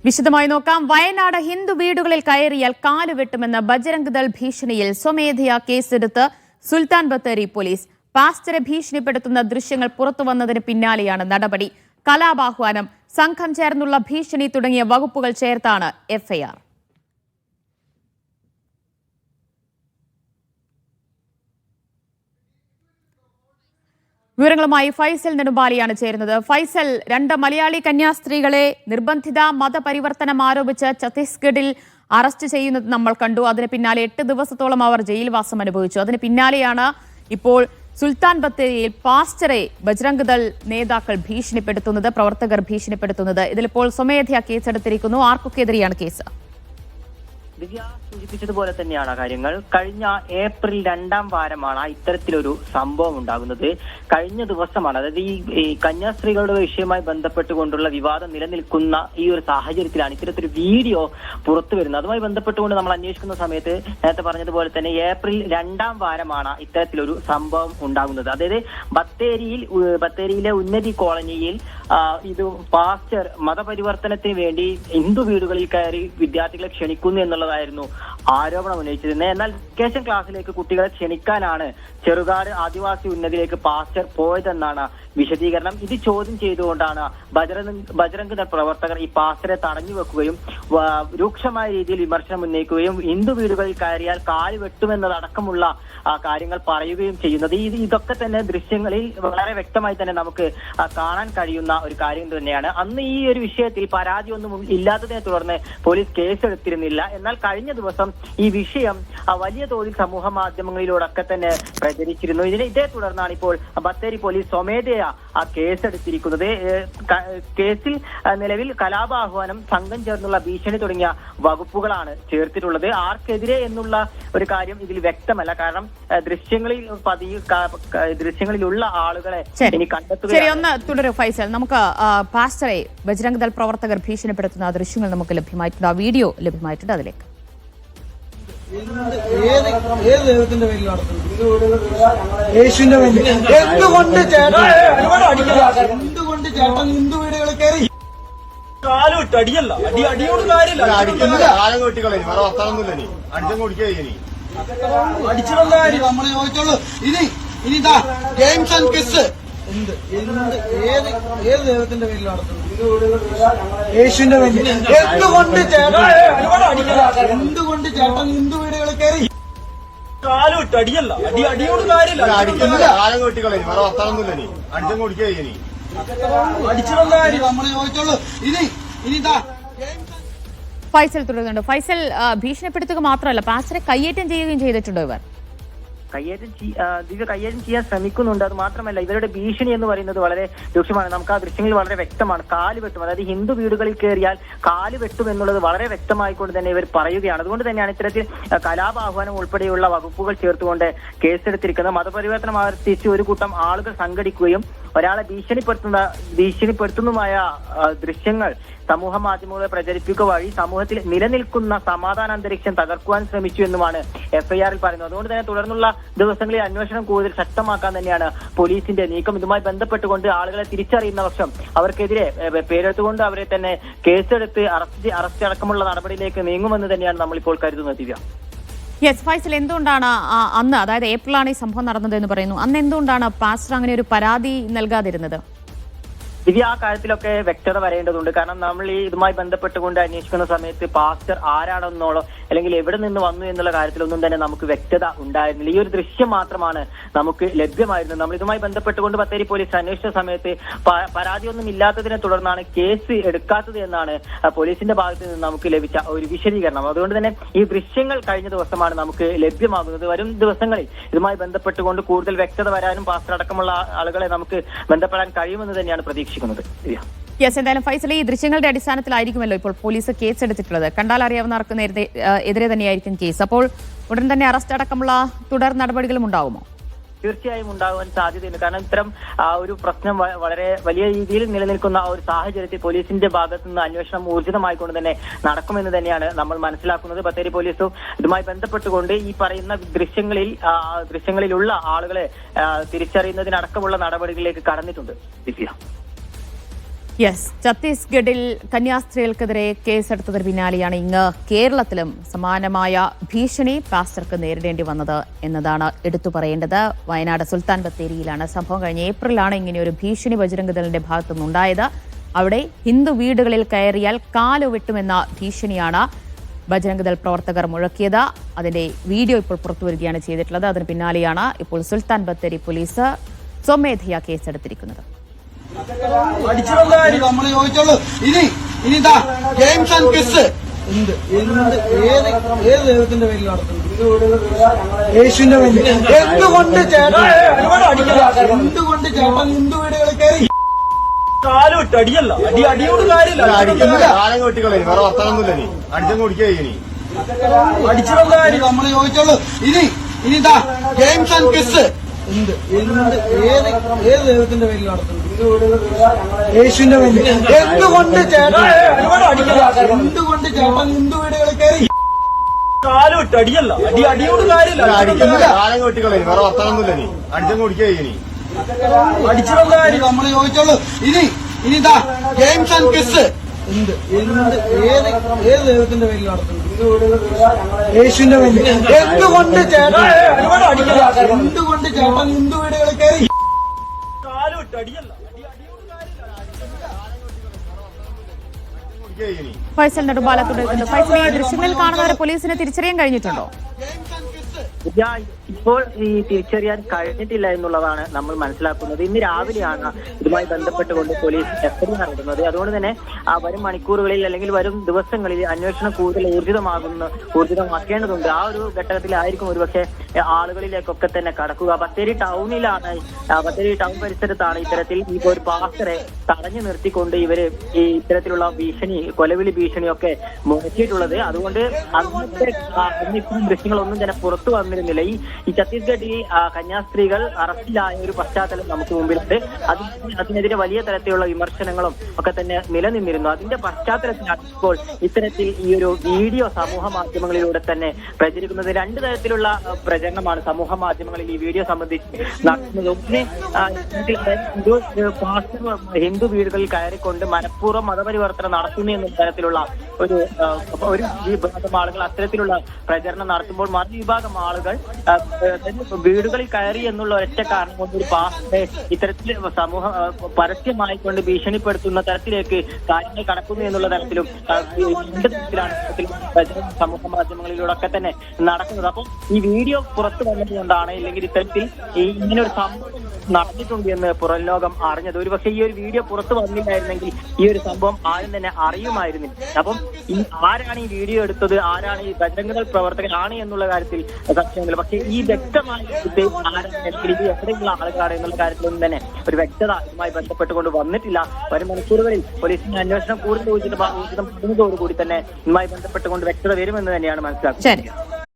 വിശദമായി നോക്കാം. വയനാട് ഹിന്ദു വീടുകളിൽ കയറിയാൽ കാലുവെട്ടുമെന്ന ബജ്രംഗ് ദൾ ഭീഷണിയിൽ സ്വമേധയാ കേസെടുത്ത് സുൽത്താൻ ബത്തേരി പോലീസ്. പാസ്റ്ററെ ഭീഷണിപ്പെടുത്തുന്ന ദൃശ്യങ്ങൾ പുറത്തുവന്നതിന് പിന്നാലെയാണ് നടപടി. കലാപാഹ്വാനം, സംഘം ചേർന്നുള്ള ഭീഷണി തുടങ്ങിയ വകുപ്പുകൾ ചേർത്താണ് എഫ്ഐആർ. വിവരങ്ങളുമായി ഫൈസൽ നെടുമ്പാലിയാണ് ചേരുന്നത്. ഫൈസൽ, 2 മലയാളി കന്യാസ്ത്രീകളെ നിർബന്ധിത മതപരിവർത്തനം ആരോപിച്ച് ഛത്തീസ്ഗഡിൽ അറസ്റ്റ് ചെയ്യുന്നത് നമ്മൾ കണ്ടു. അതിന് പിന്നാലെ 8 ദിവസത്തോളം അവർ ജയിൽവാസം അനുഭവിച്ചു. അതിന് പിന്നാലെയാണ് ഇപ്പോൾ സുൽത്താൻ ബത്തേരിയിൽ പാസ്റ്ററെ ബജ്രംഗ് ദൾ നേതാക്കൾ ഭീഷണിപ്പെടുത്തുന്നത്, പ്രവർത്തകർ ഭീഷണിപ്പെടുത്തുന്നത്. ഇതിലിപ്പോൾ സ്വമേധയാ കേസെടുത്തിരിക്കുന്നു. ആർക്കൊക്കെതിരെയാണ് കേസ്? ദിവ്യ സൂചിപ്പിച്ചതുപോലെ തന്നെയാണ് കാര്യങ്ങൾ. കഴിഞ്ഞ ഏപ്രിൽ 2ാം വാരമാണ് ഇത്തരത്തിലൊരു സംഭവം ഉണ്ടാകുന്നത്. കഴിഞ്ഞ ദിവസമാണ്, അതായത് ഈ കന്യാസ്ത്രീകളുടെ വിഷയവുമായി ബന്ധപ്പെട്ടുകൊണ്ടുള്ള വിവാദം നിലനിൽക്കുന്ന ഈ ഒരു സാഹചര്യത്തിലാണ് ഇത്തരത്തിലൊരു വീഡിയോ പുറത്തു വരുന്നത്. അതുമായി ബന്ധപ്പെട്ടുകൊണ്ട് നമ്മൾ അന്വേഷിക്കുന്ന സമയത്ത് നേരത്തെ പറഞ്ഞതുപോലെ തന്നെ ഏപ്രിൽ 2ാം വാരമാണ് ഇത്തരത്തിലൊരു സംഭവം ഉണ്ടാകുന്നത്. അതായത് ബത്തേരിയിലെ ഉന്നതി കോളനിയിൽ ഇത് പാസ്റ്റർ മതപരിവർത്തനത്തിന് വേണ്ടി ഹിന്ദു വീടുകളിൽ കയറി വിദ്യാർത്ഥികളെ ക്ഷണിക്കുന്നു എന്നുള്ളതായിരുന്നു ആരോപണം ഉന്നയിച്ചിരുന്നത്. എന്നാൽ വെക്കേഷൻ ക്ലാസ്സിലേക്ക് കുട്ടികളെ ക്ഷണിക്കാനാണ് ചെറുകാട് ആദിവാസി ഉന്നതിയിലേക്ക് പാസ്റ്റർ പോയതെന്നാണ് വിശദീകരണം. ഇത് ചോദ്യം ചെയ്തുകൊണ്ടാണ് ബജ്രംഗ് ദൾ പ്രവർത്തകർ ഈ പാസ്റ്ററെ തടഞ്ഞു വെക്കുകയും രൂക്ഷമായ രീതിയിൽ വിമർശനം ഉന്നയിക്കുകയും ഹിന്ദു വീടുകളിൽ കയറിയാൽ കാല് വെട്ടുമെന്നതടക്കമുള്ള കാര്യങ്ങൾ പറയുകയും ചെയ്യുന്നത്. ഇതൊക്കെ തന്നെ ദൃശ്യങ്ങളിൽ വളരെ വ്യക്തമായി തന്നെ നമുക്ക് കാണാൻ കഴിയുന്ന ഒരു കാര്യം തന്നെയാണ്. അന്ന് ഈ ഒരു വിഷയത്തിൽ പരാതിയൊന്നും ഇല്ലാത്തതിനെ തുടർന്ന് പോലീസ് കേസെടുത്തിരുന്നില്ല. എന്നാൽ കഴിഞ്ഞ ദിവസം ഈ വിഷയം വലിയ തോതിൽ സമൂഹ മാധ്യമങ്ങളിലൂടെയൊക്കെ തന്നെ പ്രചരിച്ചിരുന്നു. ഇതേ തുടർന്നാണ് ഇപ്പോൾ ബത്തേരി പോലീസ് സ്വമേധയാ കേസെടുത്തിരിക്കുന്നത്. കേസിൽ നിലവിൽ കലാപാഹ്വാനം, സംഘം ചേർന്നുള്ള ഭീഷണി തുടങ്ങിയ വകുപ്പുകളാണ് ചേർത്തിട്ടുള്ളത്. ആർക്കെതിരെ എന്നുള്ള ഒരു കാര്യം ഇതിൽ വ്യക്തമല്ല. കാരണം ദൃശ്യങ്ങളിലുള്ള ആളുകളെ ഇനി കണ്ടെത്തുക. ശരി, ഒന്ന് തുടരും ഫൈസൽ. നമുക്ക് പാസ്റ്ററെ ബജ്രംഗ് ദൾ പ്രവർത്തകർ ഭീഷണിപ്പെടുത്തുന്ന ദൃശ്യങ്ങൾ നമുക്ക് ലഭ്യമായിട്ടുണ്ട്, ആ വീഡിയോ ലഭ്യമായിട്ടുണ്ട്. അതിലേക്ക് ഏത് ദൈവത്തിന്റെ പേരിൽ യേശുവിന്റെ പേരിൽ എന്തുകൊണ്ട് ചേട്ടൻ ഹിന്ദു വീടുകളിൽ കയറി കാലോട്ട് അടിയല്ല, അടിയോട് കാര്യമില്ല, അടിച്ചിട്ടുള്ള കാര്യം നമ്മളെ ചോദിച്ചോളൂ. ഇനിതാ ഗെയിംസ് ആൻഡ് കിസ് ഏത് ദൈവത്തിന്റെ പേരിൽ നടത്തുന്നു? യേശുവിന്റെ പേരിൽ എന്തുകൊണ്ട് ചേട്ടൻ ഹിന്ദു വീടുകളിൽ കയറി കാലോട്ട് അടിയല്ല, അടിയോട് കാര്യമില്ല, അടിച്ചിട്ടുള്ള കാര്യം നമ്മളെ ചോദിച്ചോളൂ. ഇനിതാ ഫൈസൽ തുടരുന്നുണ്ട്. ഫൈസൽ, ഭീഷണിപ്പെടുത്തുക മാത്രമല്ല, പാസ്റ്ററെ കയ്യേറ്റം ചെയ്യുകയും ചെയ്തിട്ടുണ്ടോ ഇവർ? കയ്യേറ്റം ചെയ്യാൻ ശ്രമിക്കുന്നുണ്ട്. അത് മാത്രമല്ല, ഇവരുടെ ഭീഷണി എന്ന് പറയുന്നത് വളരെ രൂക്ഷമാണ്. നമുക്ക് ആ ദൃശ്യങ്ങളിൽ വളരെ വ്യക്തമാണ്. കാല് വെട്ടും, അതായത് ഹിന്ദു വീടുകളിൽ കയറിയാൽ കാല് വെട്ടും എന്നുള്ളത് വളരെ വ്യക്തമായിക്കൊണ്ട് തന്നെ ഇവർ പറയുകയാണ്. അതുകൊണ്ട് തന്നെയാണ് ഇത്തരത്തിൽ കലാപാഹ്വാനം ഉൾപ്പെടെയുള്ള വകുപ്പുകൾ ചേർത്തുകൊണ്ട് കേസെടുത്തിരിക്കുന്നത്. മതപരിവർത്തനം ആവർത്തിച്ച് ഒരു കൂട്ടം ആളുകൾ സംഘടിക്കുകയും ഒരാളെ ഭീഷണിപ്പെടുത്തുന്നതുമായ ദൃശ്യങ്ങൾ സമൂഹ മാധ്യമങ്ങളെ പ്രചരിപ്പിക്കുക വഴി സമൂഹത്തിൽ നിലനിൽക്കുന്ന സമാധാന അന്തരീക്ഷം തകർക്കുവാൻ ശ്രമിച്ചു എന്നുമാണ് എഫ്ഐആറിൽ പറയുന്നത്. അതുകൊണ്ട് തന്നെ തുടർന്നുള്ള ദിവസങ്ങളിൽ അന്വേഷണം കൂടുതൽ ശക്തമാക്കാൻ തന്നെയാണ് പോലീസിന്റെ നീക്കം. ഇതുമായി ബന്ധപ്പെട്ടുകൊണ്ട് ആളുകളെ തിരിച്ചറിയുന്ന പക്ഷം അവർക്കെതിരെ പേരെടുത്തുകൊണ്ട് അവരെ തന്നെ കേസെടുത്ത് അറസ്റ്റ് അടക്കമുള്ള നടപടിയിലേക്ക് നീങ്ങുമെന്ന് തന്നെയാണ് നമ്മളിപ്പോൾ കരുതുന്നത്. ദിവ്യ. യെസ് ഫൈസൽ, എന്തുകൊണ്ടാണ് അന്ന്, അതായത് ഏപ്രിലാണ് ഈ സംഭവം നടന്നത് എന്ന് പറയുന്നു, അന്ന് എന്തുകൊണ്ടാണ് പാസ്റ്റർ അങ്ങനെ ഒരു പരാതി നൽകാതിരുന്നത്? ദിവ്യ, ആ കാര്യത്തിലൊക്കെ വ്യക്തത വരേണ്ടതുണ്ട്. കാരണം നമ്മൾ ഇതുമായി ബന്ധപ്പെട്ടുകൊണ്ട് അന്വേഷിക്കുന്ന സമയത്ത് പാസ്റ്റർ ആരാണെന്നോളോ അല്ലെങ്കിൽ എവിടെ നിന്ന് വന്നു എന്നുള്ള കാര്യത്തിലൊന്നും തന്നെ നമുക്ക് വ്യക്തത ഉണ്ടായിരുന്നില്ല. ഈ ഒരു ദൃശ്യം മാത്രമാണ് നമുക്ക് ലഭ്യമായിരുന്നത്. നമ്മൾ ഇതുമായി ബന്ധപ്പെട്ടുകൊണ്ട് ബത്തേരി പോലീസ് അന്വേഷിച്ച സമയത്ത് പരാതിയൊന്നും ഇല്ലാത്തതിനെ തുടർന്നാണ് കേസ് എടുക്കാത്തത് എന്നാണ് പോലീസിന്റെ ഭാഗത്ത് നിന്ന് നമുക്ക് ലഭിച്ച ഒരു വിശദീകരണം. അതുകൊണ്ട് തന്നെ ഈ ദൃശ്യങ്ങൾ കഴിഞ്ഞ ദിവസമാണ് നമുക്ക് ലഭ്യമാകുന്നത്. വരും ദിവസങ്ങളിൽ ഇതുമായി ബന്ധപ്പെട്ടുകൊണ്ട് കൂടുതൽ വ്യക്തത വരാനും പാസ്റ്റർ അടക്കമുള്ള ആളുകളെ നമുക്ക് ബന്ധപ്പെടാൻ കഴിയുമെന്ന് തന്നെയാണ് പ്രതീക്ഷിക്കുന്നത്. യെസ്, എന്തായാലും ഫൈസൽ, ഈ ദൃശ്യങ്ങളുടെ അടിസ്ഥാനത്തിലായിരിക്കുമല്ലോ ഇപ്പോൾ പോലീസ് കേസെടുത്തിട്ടുള്ളത്. കണ്ടാൽ അറിയാവുന്നവർക്ക് എതിരെ തന്നെയായിരിക്കും കേസ്. അപ്പോൾ ഉടൻ തന്നെ അറസ്റ്റ് അടക്കമുള്ള തുടർ നടപടികളും ഉണ്ടാകുമോ? തീർച്ചയായും ഉണ്ടാകുവാൻ സാധ്യതയുണ്ട്. കാരണം ഇത്തരം ഒരു പ്രശ്നം വളരെ വലിയ രീതിയിൽ നിലനിൽക്കുന്ന ഒരു സാഹചര്യത്തിൽ പോലീസിന്റെ ഭാഗത്തു നിന്ന് അന്വേഷണം ഊർജിതമായിക്കൊണ്ട് തന്നെ നടക്കുമെന്ന് തന്നെയാണ് നമ്മൾ മനസ്സിലാക്കുന്നത്. ബത്തേരി പോലീസും ഇതുമായി ബന്ധപ്പെട്ടുകൊണ്ട് ഈ പറയുന്ന ദൃശ്യങ്ങളിലുള്ള ആളുകളെ തിരിച്ചറിയുന്നതിനടക്കമുള്ള നടപടികളിലേക്ക് കടന്നിട്ടുണ്ട്. യെസ്, ഛത്തീസ്ഗഡിൽ കന്യാസ്ത്രീകൾക്കെതിരെ കേസെടുത്തതിന് പിന്നാലെയാണ് ഇങ്ങ് കേരളത്തിലും സമാനമായ ഭീഷണി പാസ്റ്റർക്ക് നേരിടേണ്ടി വന്നത് എന്നതാണ് എടുത്തു പറയേണ്ടത്. വയനാട് സുൽത്താൻ ബത്തേരിയിലാണ് സംഭവം. കഴിഞ്ഞ ഏപ്രിലാണ് ഇങ്ങനെയൊരു ഭീഷണി ബജരംഗദളിന്റെ ഭാഗത്തുനിന്നുണ്ടായത്. അവിടെ ഹിന്ദു വീടുകളിൽ കയറിയാൽ കാലുവെട്ടുമെന്ന ഭീഷണിയാണ് ബജരംഗദൾ പ്രവർത്തകർ മുഴക്കിയത്. അതിന്റെ വീഡിയോ ഇപ്പോൾ പുറത്തുവരികയാണ് ചെയ്തിട്ടുള്ളത്. അതിന് പിന്നാലെയാണ് ഇപ്പോൾ സുൽത്താൻ ബത്തേരി പോലീസ് സ്വമേധയാ കേസെടുത്തിരിക്കുന്നത്. നമ്മൾ ചോദിച്ചോളൂ. ഇനി ഗെയിംസ് ആൻഡ് കിസ് ഏത് ദൈവത്തിന്റെ പേരിൽ നടത്തുന്നു? യേശുവിന്റെ പേരിൽ. എന്തുകൊണ്ട് ചേട്ടൻ എന്തുകൊണ്ട് ചേട്ടൻ ഹിന്ദു വീടുകളിൽ കയറി കാലുവിട്ട് അടിയല്ല അടിയോട് കാര്യമില്ല. അടിച്ചിട്ടുള്ള കാര്യം നമ്മൾ ചോദിച്ചോളൂ. ഇനി ഗെയിംസ് ആൻഡ് കിസ് ഏത് ദൈവത്തിന്റെ പേരിൽ നടത്തുന്നു? യേശുവിന്റെ പേരിൽ. എന്തുകൊണ്ട് ചേട്ടൻ എന്തുകൊണ്ട് ചേട്ടൻ ഹിന്ദു വീടുകളിൽ കയറി കാലുവിട്ട് അടിയല്ല അടിയോട് കാര്യമില്ല. അടിച്ചിട്ടുള്ള കാര്യം നമ്മൾ ചോദിച്ചോളൂ. ഇനി ഗെയിംസ് ആൻഡ് കിസ് ഏത് ദൈവത്തിന്റെ പേരിൽ നടത്തുന്നു? യേശുവിന്റെ പേരിൽ. എന്തുകൊണ്ട് ചേട്ടൻ എന്തുകൊണ്ട് ചേട്ടൻ ഹിന്ദു വീടുകളിൽ കയറി കാലുവിട്ട് അടിയല്ല ഫൈസൽ നെടുമ്പാല തുടരുന്നു. ഫൈസൽ, ഈ ദൃശ്യങ്ങളിൽ കാണുന്നവരെ പോലീസിനെ തിരിച്ചറിയാൻ കഴിഞ്ഞിട്ടുണ്ടോ? ഇപ്പോൾ ഈ തിരിച്ചറിയാൻ കഴിഞ്ഞിട്ടില്ല എന്നുള്ളതാണ് നമ്മൾ മനസ്സിലാക്കുന്നത്. ഇന്ന് രാവിലെയാണ് ഇതുമായി ബന്ധപ്പെട്ടുകൊണ്ട് പോലീസ് എഫ്ഐആർ നടത്തുന്നത്. അതുകൊണ്ട് തന്നെ വരും മണിക്കൂറുകളിൽ അല്ലെങ്കിൽ വരും ദിവസങ്ങളിൽ അന്വേഷണം കൂടുതൽ ഊർജിതമാക്കേണ്ടതുണ്ട്. ആ ഒരു ഘട്ടത്തിലായിരിക്കും ഒരുപക്ഷെ ആളുകളിലേക്കൊക്കെ തന്നെ കടക്കുക. ബത്തേരി ടൗൺ പരിസരത്താണ് ഇത്തരത്തിൽ ഇപ്പോൾ ഒരു പാസ്റ്ററെ തടഞ്ഞു നിർത്തിക്കൊണ്ട് ഇവര് ഈ ഇത്തരത്തിലുള്ള ഭീഷണി, കൊലവിളി ഭീഷണിയൊക്കെ മുഴക്കിയിട്ടുള്ളത്. അതുകൊണ്ട് അന്നത്തെ ദൃശ്യങ്ങളൊന്നും തന്നെ പുറത്തു വന്നിരുന്നില്ല. ഈ ഛത്തീസ്ഗഡിൽ കന്യാസ്ത്രീകൾ അറസ്റ്റിലായ ഒരു പശ്ചാത്തലം നമുക്ക് മുമ്പിലുണ്ട്. അതിനെതിരെ വലിയ തരത്തിലുള്ള വിമർശനങ്ങളും ഒക്കെ തന്നെ നിലനിന്നിരുന്നു. അതിന്റെ പശ്ചാത്തലത്തിലാണ് ഇപ്പോൾ ഇത്തരത്തിൽ ഈ ഒരു വീഡിയോ സമൂഹ മാധ്യമങ്ങളിലൂടെ തന്നെ പ്രചരിക്കുന്നത്. രണ്ടു തരത്തിലുള്ള പ്രചരണമാണ് സമൂഹ മാധ്യമങ്ങളിൽ ഈ വീഡിയോ സംബന്ധിച്ച് നടത്തുന്നത്. ഒന്ന്, ഹിന്ദു വീടുകളിൽ കയറിക്കൊണ്ട് മനഃപൂർവ്വം മതപരിവർത്തനം നടത്തുന്നു എന്ന തരത്തിലുള്ള ഒരു വിഭാഗം ആളുകൾ അത്തരത്തിലുള്ള പ്രചരണം നടത്തുമ്പോൾ മറുവിഭാഗം ആളുകൾ വീടുകളിൽ കയറി എന്നുള്ള ഒറ്റ കാരണം കൊണ്ട് ഒരു പാസ്റ്ററെ ഇത്തരത്തിൽ പരസ്യമായിക്കൊണ്ട് ഭീഷണിപ്പെടുത്തുന്ന തരത്തിലേക്ക് കാര്യങ്ങൾ കടക്കുന്നു എന്നുള്ള തരത്തിലും സമൂഹ മാധ്യമങ്ങളിലൂടെ ഒക്കെ തന്നെ നടക്കുന്നത്. അപ്പം ഈ വീഡിയോ പുറത്തു വന്നതുകൊണ്ടാണ് ഇല്ലെങ്കിൽ ഇത്തരത്തിൽ ഇങ്ങനെ ഒരു സംഭവം നടന്നിട്ടുണ്ട് എന്ന് പുറം ലോകം അറിഞ്ഞത്. ഒരുപക്ഷെ ഈ ഒരു വീഡിയോ പുറത്തു വന്നില്ലായിരുന്നെങ്കിൽ ഈ ഒരു സംഭവം ആരും തന്നെ അറിയുമായിരുന്നില്ല. അപ്പം ആരാണ് ഈ വീഡിയോ എടുത്തത്, ആരാണ് ഈ ബജരംഗദൾ പ്രവർത്തകരാണ് എന്നുള്ള കാര്യത്തിൽ സംശയമില്ല. പക്ഷേ ഈ വ്യക്തമായ ഇത് എവിടെയുള്ള ആളുകളാണ് എന്നുള്ള കാര്യത്തിലൊന്നും തന്നെ ഒരു വ്യക്തത ഇതുമായി ബന്ധപ്പെട്ടുകൊണ്ട് വന്നിട്ടില്ല. വരും മണിക്കൂറുകളിൽ പോലീസിന്റെ അന്വേഷണം കൂടുതൽ ഊർജിതമാകുന്നതോടുകൂടി തന്നെ ഇതുമായി ബന്ധപ്പെട്ടുകൊണ്ട് വ്യക്തത വരുമെന്ന് തന്നെയാണ് മനസ്സിലാക്കുന്നത്.